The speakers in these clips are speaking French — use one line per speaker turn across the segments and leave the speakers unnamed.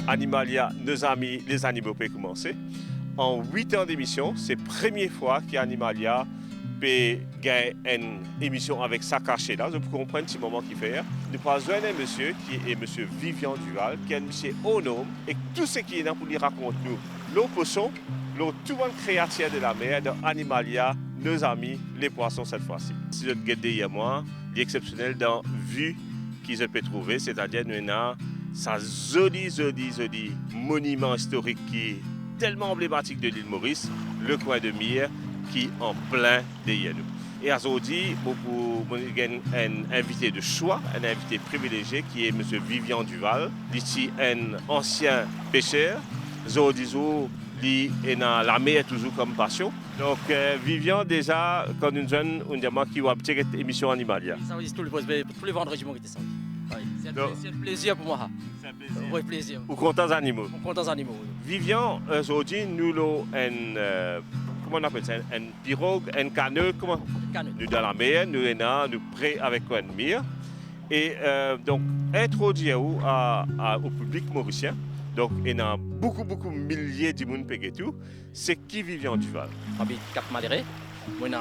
Animalia, nos amis, les animaux peuvent commencer. En 8 ans d'émission, c'est la première fois qu'Animalia peut gagner une émission avec sa cachée là. Vous comprenez un petit moment qu'il fait. Nous avons un monsieur qui est monsieur Vivian Duval, qui est un monsieur autonome et tout ce qui est là pour lui raconter nous. L'eau poisson, l'eau tout le monde créateur de la mer, de Animalia, nos amis, les poissons cette fois-ci. Si vous regardez derrière moi, l'exceptionnel dans vue qu'ils peuvent trouver, c'est-à-dire nous avons sa joli monument historique qui est tellement emblématique de l'île Maurice, le coin de Mire, qui est en plein derrière nous. Et aujourd'hui, un invité de choix, un invité privilégié qui est M. Vivian Duval, ici un ancien pêcheur, il est dans la mer toujours comme passion. Donc, Vivian, déjà, quand nous jeunes, on dit qu'il va faire une émission Animalia.
Ça va tous les vendredis, moi, ça. Oui. C'est un plaisir pour moi.
C'est un plaisir.
Oui, plaisir.
Ou contents animaux.
Contents animaux.
Vivian, aujourd'hui, nous avons comment on appelle ça, une pirogue, un canot, comment? Nous dans la mer, nous sommes prêts avec une mire. Et donc, introduire au public mauricien. Donc, il y a beaucoup de milliers de monde qui tout. C'est qui Vivian Duval?
J'habite Cap-Maléré. Moi, j'ai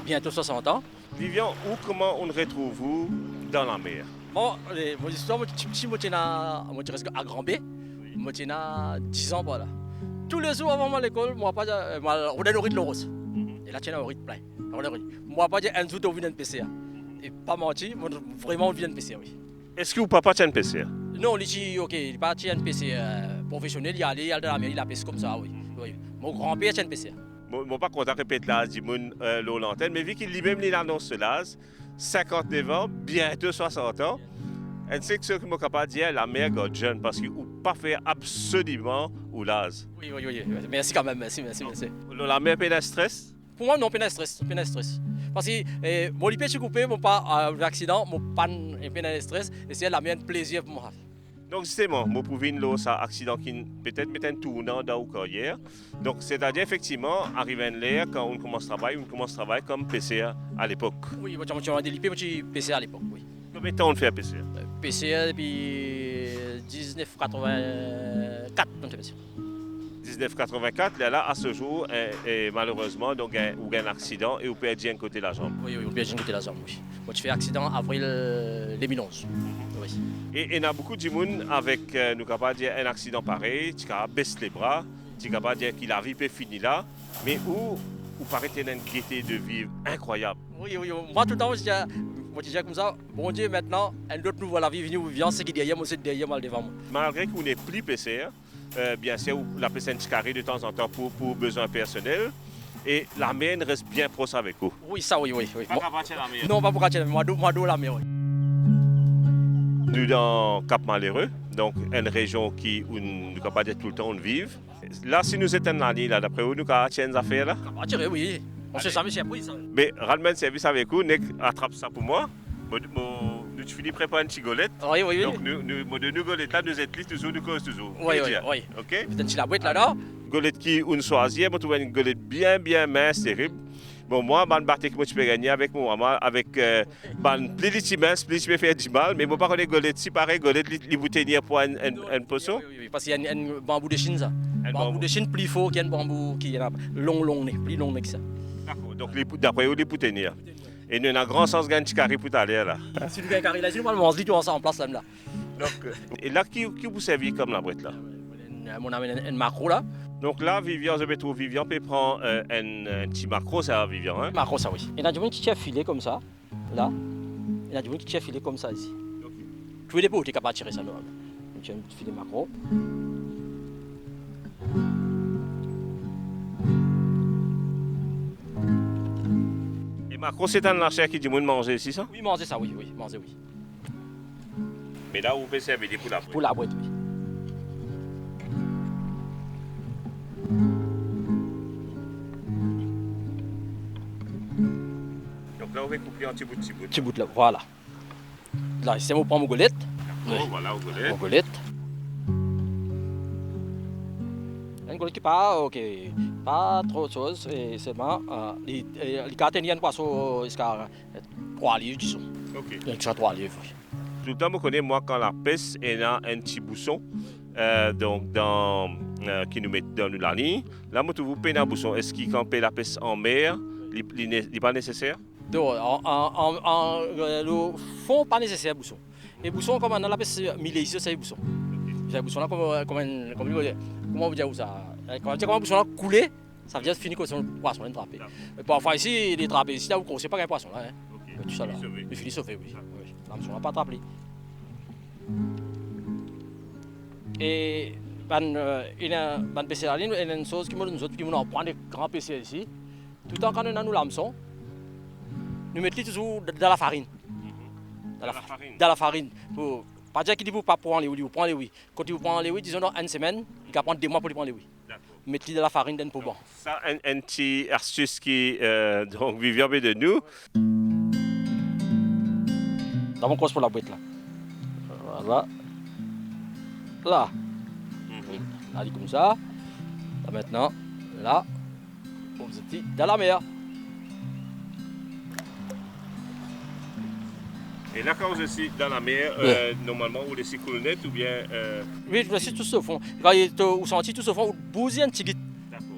bientôt 60 ans.
Vivian, comment on retrouve vous dans la mer?
Bon, mon histoire, moi, je à Grand B. Moi, j'ai 10 ans, voilà. Tous les jours avant l'école, moi, on a nourri de l'oros. Et là, tu as nourri de plein. Moi, pas dire un jour, tu viens de PCA. Et pas mentir, vraiment, on vient de PCA, oui.
Est-ce que vous papa tient un PC?
Non, il dit, ok, il n'est pas un PC professionnel, il y a de la mer, il a pêché comme ça, oui. Mon grand-père tient un PC.
Je ne suis pas content de répéter là, l'antenne, mais vu qu'il lui-même l'annonce cela, 59 ans, bientôt 60 ans, et c'est ce que je suis capable de dire, la mère est jeune, parce qu'il ne peut pas faire absolument ou l'âge.
Oui. Merci quand même, merci.
La mère a un stress?
Pour moi, non, pas de stress. Parce que mon lipé, je suis coupé, mon pas un accident, mon pas un stress, et c'est la mienne plaisir pour moi.
Donc, justement, je peux voir ça accident qui peut-être met un tournant dans la carrière. Donc, c'est-à-dire, effectivement, arrivé à l'air, quand on commence à travailler comme PCA à l'époque.
Oui, j'ai des lipés, moi, je suis PCA à l'époque, oui.
Combien de temps on fait à PCA?
PCA depuis 1984, on fait PCA.
1984, là, à ce jour, et malheureusement, donc, il y a un accident et vous perdez un côté de la jambe.
Oui, on perd un côté de la jambe, oui. Moi, je fais accident avril 2011. Oui.
Et il y a beaucoup de monde avec, nous capable de dire, un accident pareil, tu as baissé les bras, tu es capable de dire que la vie peut finir là, mais où paraît qu'il y a une gaieté de vivre incroyable.
Oui. Moi, tout le temps, je dis comme ça, bon Dieu, maintenant, un autre nous voit la vie venir, vient, c'est qui derrière moi, c'est derrière moi, devant moi.
Malgré qu'on n'est plus PCR, bien sûr, la PC carré de temps en temps pour besoins personnels. Et la mer reste bien proche avec vous.
Oui, ça, oui.
Pas pour la mer?
Non, pas pour la mer, moi, la mer, oui.
Nous dans Cap-Malheureux, donc une région qui où nous ne pas dire tout le temps on vive. Là, si nous étions en année, là, d'après vous, nous avons des affaires là?
Oui. On sait jamais si après ça.
Mais rarement service avec vous, nous attrape ça pour moi. Nous finis préparer une petite golette.
Oui.
Donc, nous golette là, nous êtes toujours, nous causons toujours.
Oui.
OK?
Peut-être la boîte là-dedans.
Golette qui on choisit, moi trouve une golette bien mince, terrible. Bon, moi, je vais que je peux gagner avec mon maman, avec plus de mince, plus je peux faire du mal, mais moi, pas connaître golette, si pareil, golette, les bouteilles pour un poisson.
Oui, parce qu'il y a un bambou de Chine, ça. Un bambou de Chine plus fort qu'un bambou qui est long, plus long que ça.
D'accord, donc d'après vous, les bouteilles. Et nous avons un grand sens de petit carré pour aller là.
Si tu veux un carré là, on mange tout ensemble en place là.
Donc, et là, qui vous servit comme la boîte là?
Mon ami un macro là.
Donc là, Vivian, je vais trouver Vivian peut prendre un petit macro, ça, Vivian. Hein?
Macro, ça, oui. Il y a du monde qui tient filé comme ça, là. Il y a du monde qui tient filé comme ça ici. Tous les dépôts, tu es capable de tirer ça, là. Donc, tu as un petit filet macro.
Et macro, c'est un archer qui dit de manger ici, ça?
Oui, manger ça, oui. Manger, oui.
Mais là, vous pouvez servir pour la boîte.
Pour la boîte, oui.
Donc là, on va couper un petit bout.
Petit bout là, voilà. Là, ici, on prend mon golette.
D'accord, voilà, au golette.
Mon golette. Une golette qui pas trop de choses, et seulement, les cartes, il y a un poisson, il y a 3 livres, disons.
Ok.
Il y a 3 livres, oui.
Tout le temps, je connais, moi, quand la pêche, elle a un petit bousson, donc qui nous met dans la ligne. Là, vous payez un bousson. Est-ce qu'il campait la pêche en mer? Il n'est pas nécessaire?
Donc, le fond, pas nécessaire, bousson. Et bousson, comme on a la pêche millé ici, c'est bousson. C'est bousson là, comment vous dire ça? Quand un bousson là coulé, ça veut dire fini quand son poisson est trappé. Parfois ici, il est trappé. Ici, là, vous ne connaissez pas un poisson là. Tout ça là. Il finit sauvé, oui. L'hameçon n'a pas attrapé. Et une PC là, il y a une chose qui nous autres qui nous prend des grands PC ici. Tout le temps quand on a nous l'hameçon, nous mettons toujours dans la farine. Dans la farine. Pour pas dire qu'il ne faut pas prendre les oui, vous prenez les oui. Quand vous prenez les oui, disons dans une semaine, il va prendre 2 mois pour prendre les oui. Mettez dans la farine d'un pour bon.
Ça, un petit astuce qui donc vient de nous.
D'abord, on commence pour la boîte là. Voilà. Là. Là, comme ça. Là maintenant, là. Vous êtes dans la mer.
Et là, quand vous êtes dans la mer, normalement, vous laissez couler net ou bien.
Oui, je laisse tout au fond. Quand vous sentez tout au fond, vous bousez un petit peu.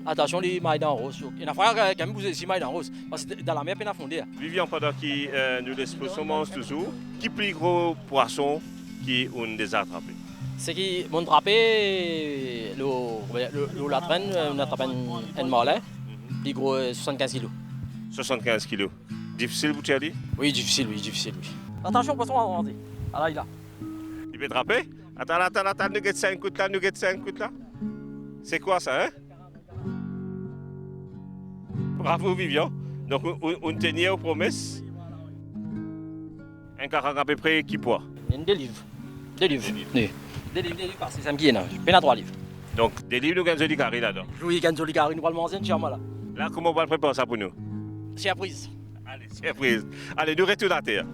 Attention, les mailles dans rose. Il y a quand même vous aussi mailles dans rose. Parce que dans la mer, il y a fondé.
Vivian, pendant qu'il nous laisse mange toujours, qui plus gros poisson qui on les a attrapés?
C'est qui m'ont attrapé le latrin, on a attrapé un malais, plus gros 75 kg.
75 kg. Difficile, vous dire?
Oui, difficile, oui. Attention, poisson à rentrer. Ah là, il a.
Il peut attraper? Attends, nous get 5 coups là, C'est quoi ça, hein? Bravo, Vivian. Donc, on tenait aux promesses. Un caractère à peu près qui poids?
Il y a des livres. Des livres, parce que c'est un qui est là. Peine à 3 livres.
Donc, des livres, nous gagnons du carré là-dedans.
Oui, gagnons du carré, nous allons manger un tiers là.
Là, comment on va préparer ça pour nous?
Surprise.
Allez, surprise. Allez, nous retournons à terre.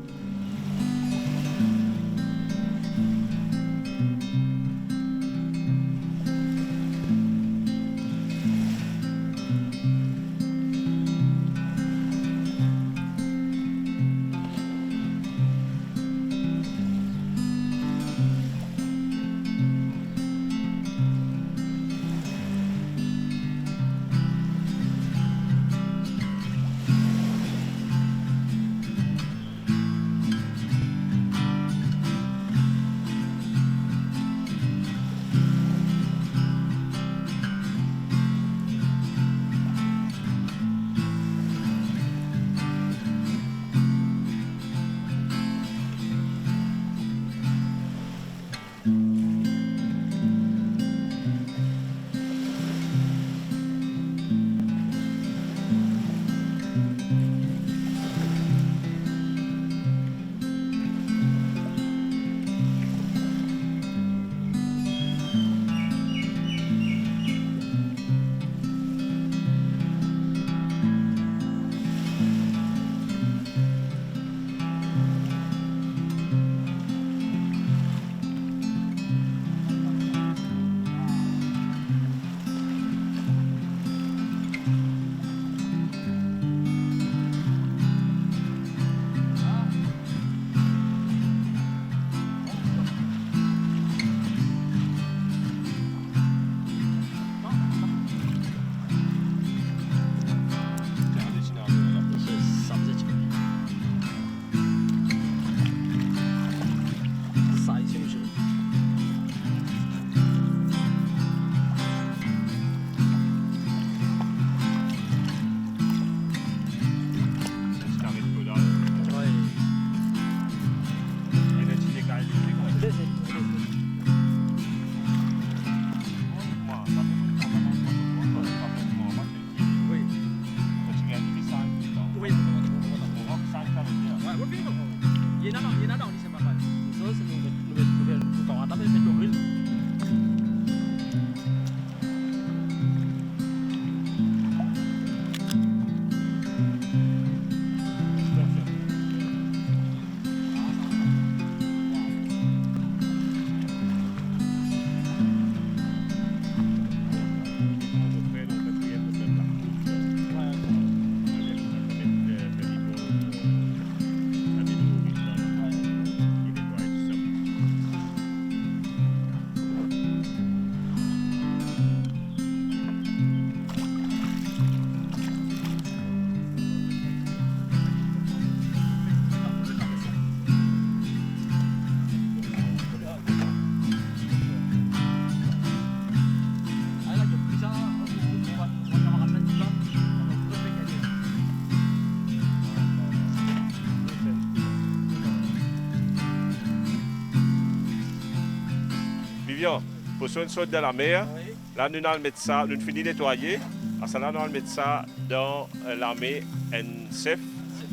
ingrédients. Poisson saute dans la mer.
Oui.
Là, nous allons mettre ça, nous finissons de nettoyer. À ça, là, nous allons mettre ça dans la mer, un chef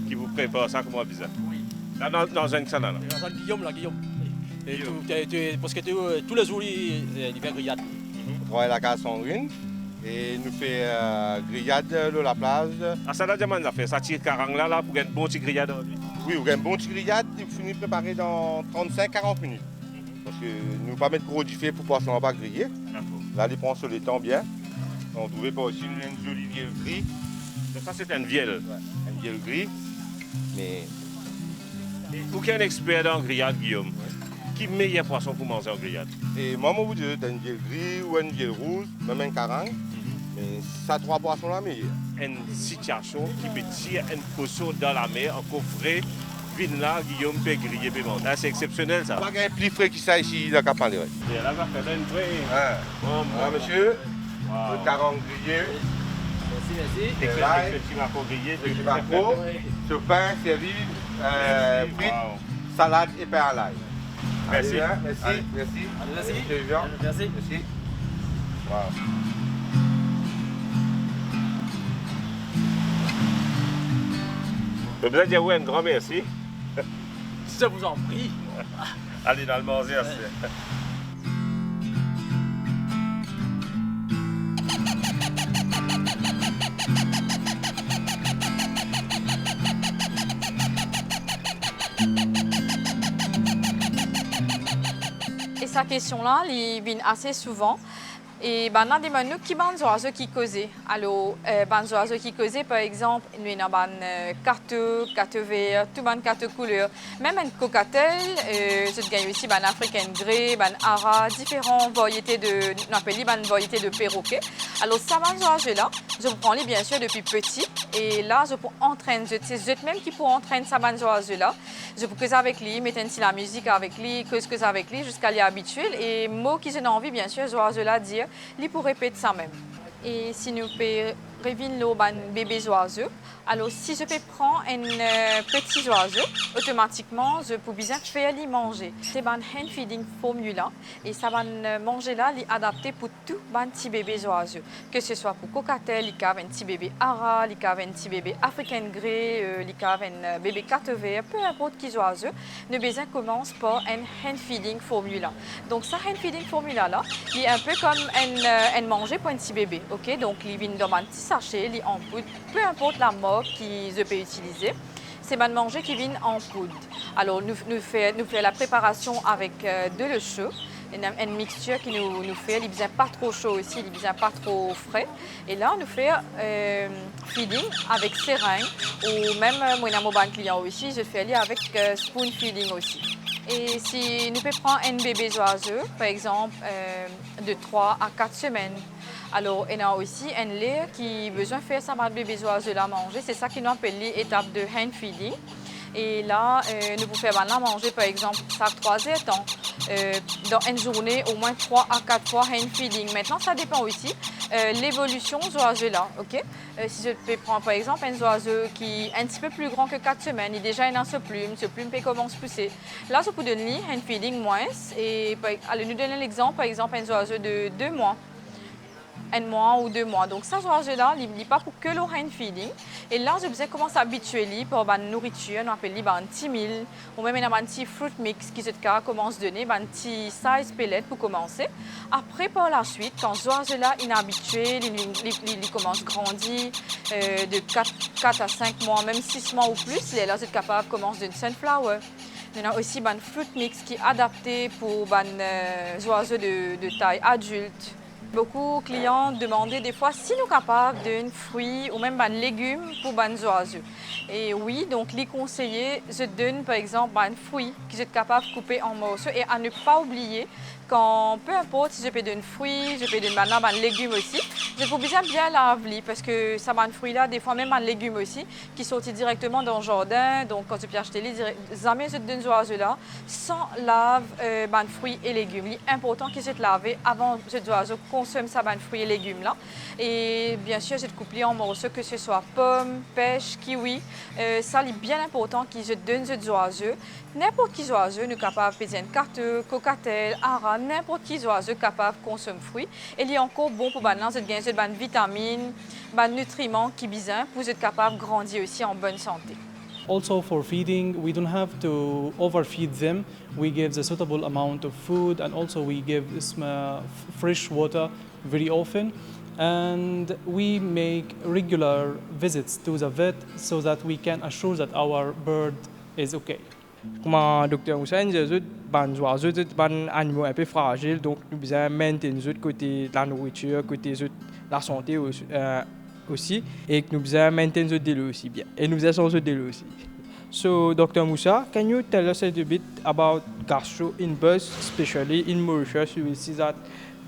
qui vous prépare ça comme on a besoin.
Oui.
Là, dans un salon.
Et dans Guillaume, là, Guillaume. Et
Guillaume.
parce que tous les jours, il fait grillade.
On travaille la case en ruine et nous fait grillade de la plage.
À ça, là, on a fait ça, tire carang là, pour gagner un bon petit grillade.
Oui, on a un bon petit grillade, il finit préparé dans 35-40 minutes. Parce que nous ne pas mettre gros du feu pour poisson pas griller. Là, il prend sur le temps bien. On trouvait pas aussi une jolie vielle gris.
Ça, c'est un vielle.
Ouais, une vielle gris. Mais
Vous qui êtes un expert dans le grillade, Guillaume, qui est le meilleur poisson pour manger en grillade?
et moi, vous dites une vielle gris ou une vielle rouge, même un carang. Mais ça, 3 poissons la meilleure.
Une situation qui peut tirer un poisson dans la mer, en coffret, vine là, Guillaume peut griller, peut manger. Ah, c'est exceptionnel ça.
Pas un plus frais qui ça ici, la capane.
Et là, va faire une vraie.
Ah, monsieur,
Wow.
le carang grillé.
Merci.
Et
Et là,
avec le petit maco grillé,
le petit maco, ce pain servi, frites,
Wow.
salade et pain à l'ail.
Merci.
Allez, hein, merci,
Allez.
merci.
Merci.
Monsieur Jean.
Merci.
Merci. Wow.
Je voudrais dire oui, un grand merci.
Je vous en prie.
Allez dans le manger.
Et sa question-là, il vient assez souvent. Et ben, on a des menus qui sont oiseaux qui causent. Alors, ben, oiseaux qui causent, par exemple, nous avons des cartes vertes, tout les cartes couleurs. Même un cocatel, je gagne aussi ben, African Grey, ben, ara, différentes variétés de, on appelle les variétés de perroquets. Alors, ça, ben, oiseaux-là, je prends les bien sûr depuis petit. Et là, je peux entraîner, c'est eux même qui pour entraîner ça, ben, oiseaux-là. Je peux causer avec lui, mettre la musique avec lui, cause avec lui jusqu'à l'y habituer. Et moi qui j'ai envie, bien sûr, oiseaux-là, dire, lui pour répéter ça même. Et si nous pouvons revenir les bébés oiseaux, alors si je peux prendre un petit oiseau, automatiquement, je peux bien faire lui manger. C'est un hand feeding formula et ça va manger là, est adapté pour tout les petits bébés oiseaux. Que ce soit pour cocatel, il y a un petit bébé ara, il y a un petit bébé African Grey, il y a un bébé carte vert, peu importe qui oiseau, le baiser commence par un hand feeding formula. Donc ça hand feeding formula là, il est un peu comme un manger pour un petit bébé, ok? Donc il vient dans un petit sachet, il est en poudre, peu importe la marque qu'ils peuvent utiliser. C'est un manger qui vient en poudre. Alors nous faisons la préparation avec de l'eau chaude, une mixture qui nous fait, il ne pas trop chaud aussi, il ne pas trop frais. Et là, nous faisons feeding avec seringue ou même moi, dans mon client aussi, je fais avec spoon feeding aussi. Et si nous pouvons prendre un bébé oiseau, par exemple, de 3 à 4 semaines, alors il y a aussi un lait qui a besoin de faire ça par le bébé oiseau à manger. C'est ça qu'on appelle l'étape de hand feeding. Et là, nous pouvons faire la manger, par exemple, chaque 3 temps. Dans une journée, au moins 3 à 4 fois hand feeding. Maintenant, ça dépend aussi l'évolution de oiseau là. Okay? Si je peux prendre par exemple un oiseau qui est un petit peu plus grand que 4 semaines, il est déjà dans ce plume peut commencer à pousser. Là, je peux donner hand feeding moins. Et allez, nous donner l'exemple, par exemple, un oiseau de 2 mois. 1 mois ou 2 mois. Donc ça, oiseau-là, il n'est pas pour que le hand feeding. Et là, je besoin commencer à habituer pour la nourriture, on appelle un petit meal, ou même un petit fruit mix qui commence à donner un petit size pellet pour commencer. Après, par la suite, quand l'oiseau-là est habitué, il commence à grandir de 4 à 5 mois, même 6 mois ou plus, il est là, capable de commencer d'une sunflower. Il y a aussi un fruit mix qui est adapté pour les oiseaux de taille adulte. Beaucoup de clients demandaient des fois si nous sommes capables d'un fruit ou même d'un légume pour les oiseaux. Et oui, donc les conseillers, je donne par exemple un fruit que je suis capable de couper en morceaux et à ne pas oublier quand peu importe si je peux donner un fruit, je peux donner un légume aussi, je faut bien laver parce que ça un fruit là, des fois même un légume aussi qui sortit directement dans le jardin. Donc quand tu peux acheter les jamais je donne aux oiseaux là sans laver fruits et légumes. Il est important que je te lave avant que les oiseaux consomment ça fruits et légumes là. Et bien sûr, je te coupe en morceaux que ce soit pommes, pêche, kiwi. Ça est bien important que je donne aux oiseaux. N'importe qui oiseau nous capable de faire une carte, cocatel, ara. n'importe qui oiseau capable de consommer fruits. Et il est encore bon pour les gagner des vitamines, des nutriments qui besoin pour être capable de grandir aussi en bonne santé.
Also for feeding, we don't have to overfeed them. We give the suitable amount of food, and also we give fresh water very often. And we make regular visits to the vet so that we can assure that our bird is okay.
Comme le docteur Moussa dit, les oiseaux sont des animaux un peu fragiles, donc nous devons maintenir le côté de la nourriture, côté de la santé aussi, et que nous devons maintenir le délai aussi bien. Et nous devons changer le délai aussi. So, Dr. Moussa, can you tell us a little bit about gastro in birds, especially in Mauritius? You will see that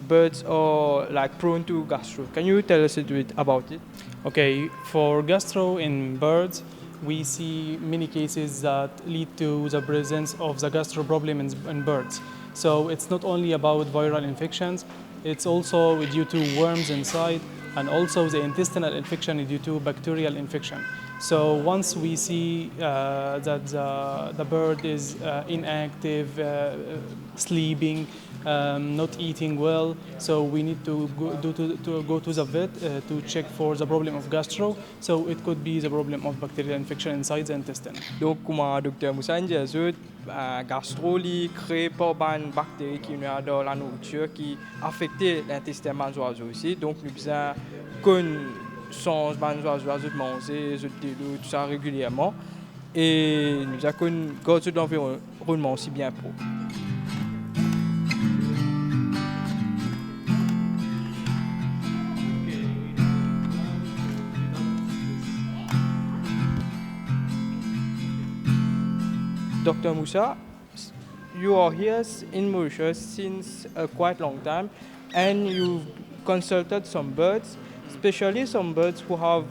birds are like prone to gastro. Can you tell us a little bit about it?
Okay, for gastro in birds, we see many cases that lead to the presence of the gastro problem in birds. So it's not only about viral infections, it's also due to worms inside, and also the intestinal infection is due to bacterial infection. So once we see that the bird is inactive, sleeping, not eating well, so we need to go to the vet to check for the problem of gastro. So it could be the problem of bacterial infection inside the intestine.
Donc, comme le docteur Moussa dit, gastro crée par des bactéries qui sont dans la nourriture qui affectent l'intestin des oiseaux aussi. Donc, nous devons connaître les oiseaux de manger, tout ça régulièrement. Et nous devons garder l'environnement aussi bien propre. Dr. Moussa, you are here in Mauritius since a quite long time, and you've consulted some birds, especially some birds who have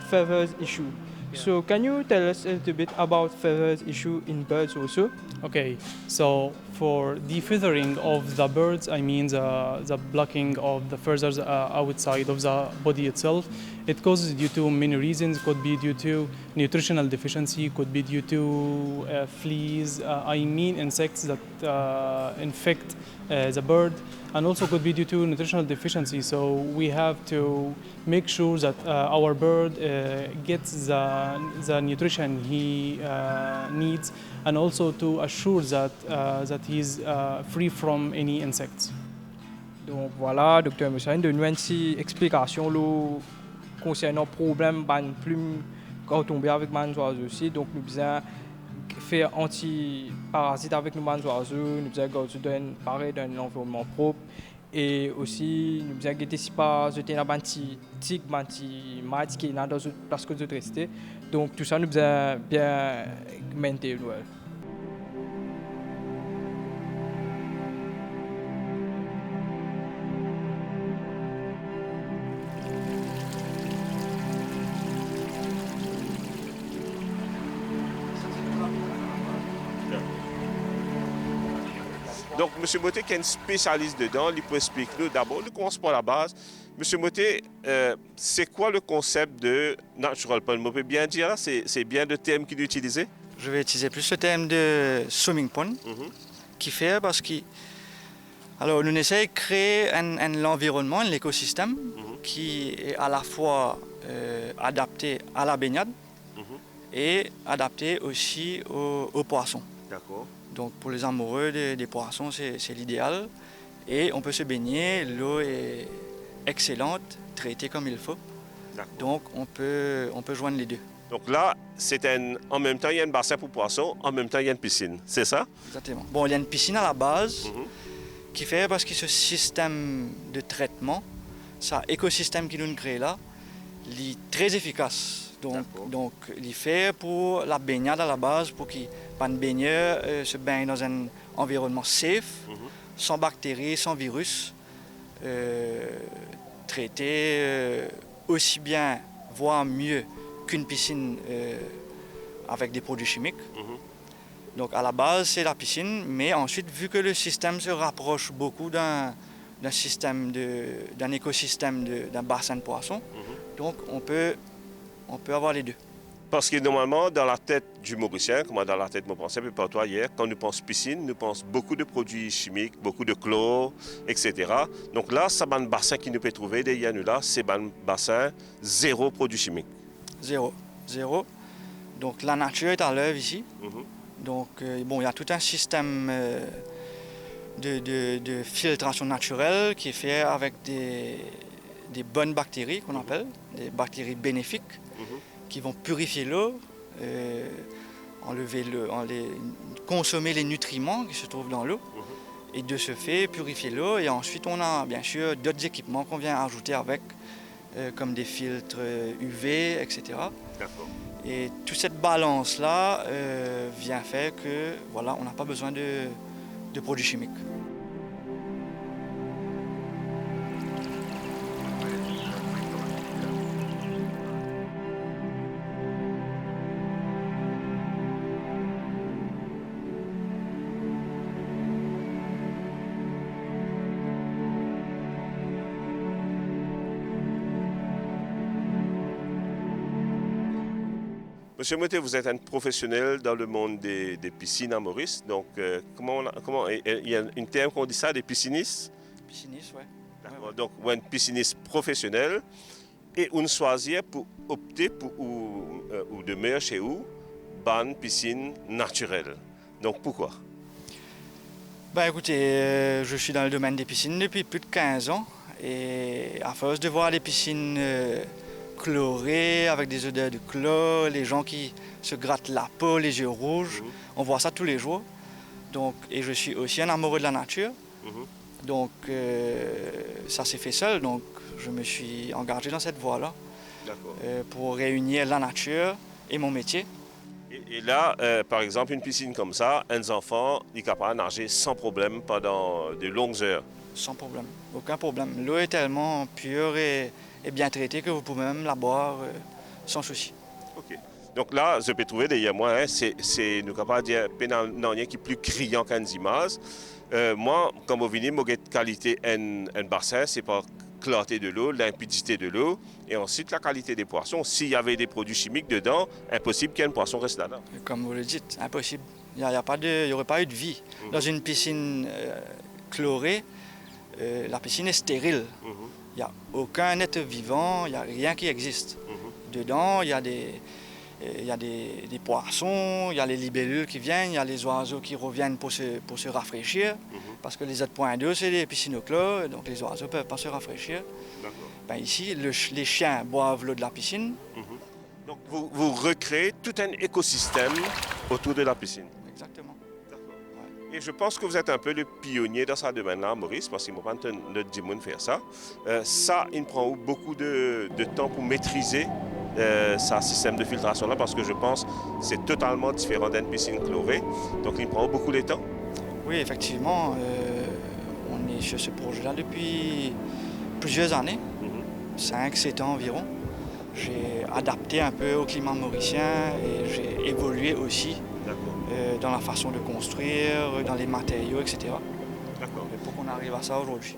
feathers issue. So can you tell us a little bit about feathers issue in birds also?
Okay, so for defeathering of the birds, I mean the blocking of the feathers outside of the body itself, it causes due to many reasons. Could be due to nutritional deficiency, could be due to fleas, insects that infect the bird, and also could be due to nutritional deficiency. So we have to make sure that our bird gets the nutrition he needs, and also to assure that he's free from any insects.
Donc voilà, Dr. Moussa, de nous une explication concernant le problème de plumes quand on tombe avec les oiseaux aussi. Donc nous devons faire anti-parasites avec nos oiseaux, nous devons garder d'un environnement propre. Et aussi, nous devons guetter si pas jeter un petit tic, un petit mat qui est dans une place que nous devons rester. Donc tout ça, nous devons bien maintenir.
Donc, M. Moté, qui est un spécialiste dedans, il peut expliquer nous. D'abord, nous commençons par la base. M. Moté, c'est quoi le concept de natural pond? Vous pouvez bien dire, c'est bien le terme qu'il utilisait?
Je vais utiliser plus le terme de swimming pond, qui fait parce que alors nous essayons de créer un environnement, un écosystème qui est à la fois adapté à la baignade et adapté aussi aux poissons.
D'accord.
Donc pour les amoureux des poissons, c'est l'idéal. Et on peut se baigner, l'eau est excellente, traitée comme il faut. Donc on peut joindre les deux.
Donc là, en même temps, il y a un bassin pour poissons, en même temps, il y a une piscine, c'est ça?
Exactement. Bon, il y a une piscine à la base qui fait parce que ce système de traitement, ce écosystème qui nous crée là, il est très efficace. Donc il fait pour la baignade à la base, pour que les baigneurs se baignent dans un environnement safe, sans bactéries, sans virus, traité aussi bien, voire mieux qu'une piscine avec des produits chimiques. Donc à la base c'est la piscine, mais ensuite vu que le système se rapproche beaucoup d'un écosystème d'un bassin de poissons, donc on peut avoir les deux.
Parce que normalement, dans la tête du Mauricien, comme dans la tête de mon Français, puis par toi hier, quand nous pensons piscine, nous pensons beaucoup de produits chimiques, beaucoup de chlore, etc. Donc là, ça un bassin qui nous peut trouver, derrière nous là, c'est un bassin zéro produit chimique.
Zéro. Donc la nature est à l'œuvre ici. Donc bon, il y a tout un système de filtration naturelle qui est fait avec des bonnes bactéries qu'on appelle, des bactéries bénéfiques qui vont purifier l'eau, consommer les nutriments qui se trouvent dans l'eau et de ce fait purifier l'eau. Et ensuite on a bien sûr d'autres équipements qu'on vient ajouter avec, comme des filtres UV, etc. Et toute cette balance-là vient faire que voilà, on n'a pas besoin de produits chimiques.
Monsieur Moutet, vous êtes un professionnel dans le monde des piscines à Maurice. Donc, il y a un terme qu'on dit ça, des piscinistes?
Pisciniste, oui.
D'accord. Donc, ou un pisciniste professionnel et on choisit pour opter pour ou demeurer chez vous, une piscine naturelle. Donc, pourquoi?
Ben, écoutez, je suis dans le domaine des piscines depuis plus de 15 ans et à force de voir les piscines chlorées, avec des odeurs de chlore, les gens qui se grattent la peau, les yeux rouges. On voit ça tous les jours. Donc, et je suis aussi un amoureux de la nature. Donc ça s'est fait seul. Donc je me suis engagé dans cette voie-là pour réunir la nature et mon métier.
Et là, par exemple, une piscine comme ça, un enfant est capable de nager sans problème pendant de longues heures.
Sans problème, aucun problème. L'eau est tellement pure et bien traitée que vous pouvez même la boire sans souci.
Ok. Donc là, je peux trouver derrière moi, hein, c'est nous capables de dire non rien qui est plus criant qu'un image. Moi, comme vous venez, j'ai qualité un bassin, c'est pas clarté de l'eau, limpidité de l'eau, et ensuite la qualité des poissons. S'il y avait des produits chimiques dedans, impossible qu'un poisson reste là-dedans.
Comme vous le dites, impossible. Il n'y aurait pas eu de vie. Dans une piscine chlorée, la piscine est stérile. Il n'y a aucun être vivant, il n'y a rien qui existe. Dedans, il y a des poissons, il y a les libellules qui viennent, il y a les oiseaux qui reviennent pour se rafraîchir. Parce que les autres points d'eau, c'est des piscines au chlore, donc les oiseaux ne peuvent pas se rafraîchir. Ben ici, les chiens boivent l'eau de la piscine.
Donc vous recréez tout un écosystème autour de la piscine.
Exactement.
Et je pense que vous êtes un peu le pionnier dans ce domaine-là, Maurice, parce qu'il ne faut pas notre Dimon faire ça. Ça, il prend beaucoup de temps pour maîtriser ce système de filtration-là, parce que je pense que c'est totalement différent d'une piscine chlorée. Donc, il prend beaucoup de temps.
Oui, effectivement, on est sur ce projet-là depuis plusieurs années, 5-7 ans environ. J'ai adapté un peu au climat mauricien et j'ai évolué aussi dans la façon de construire, dans les matériaux, etc.
D'accord.
Pour qu'on arrive à ça aujourd'hui.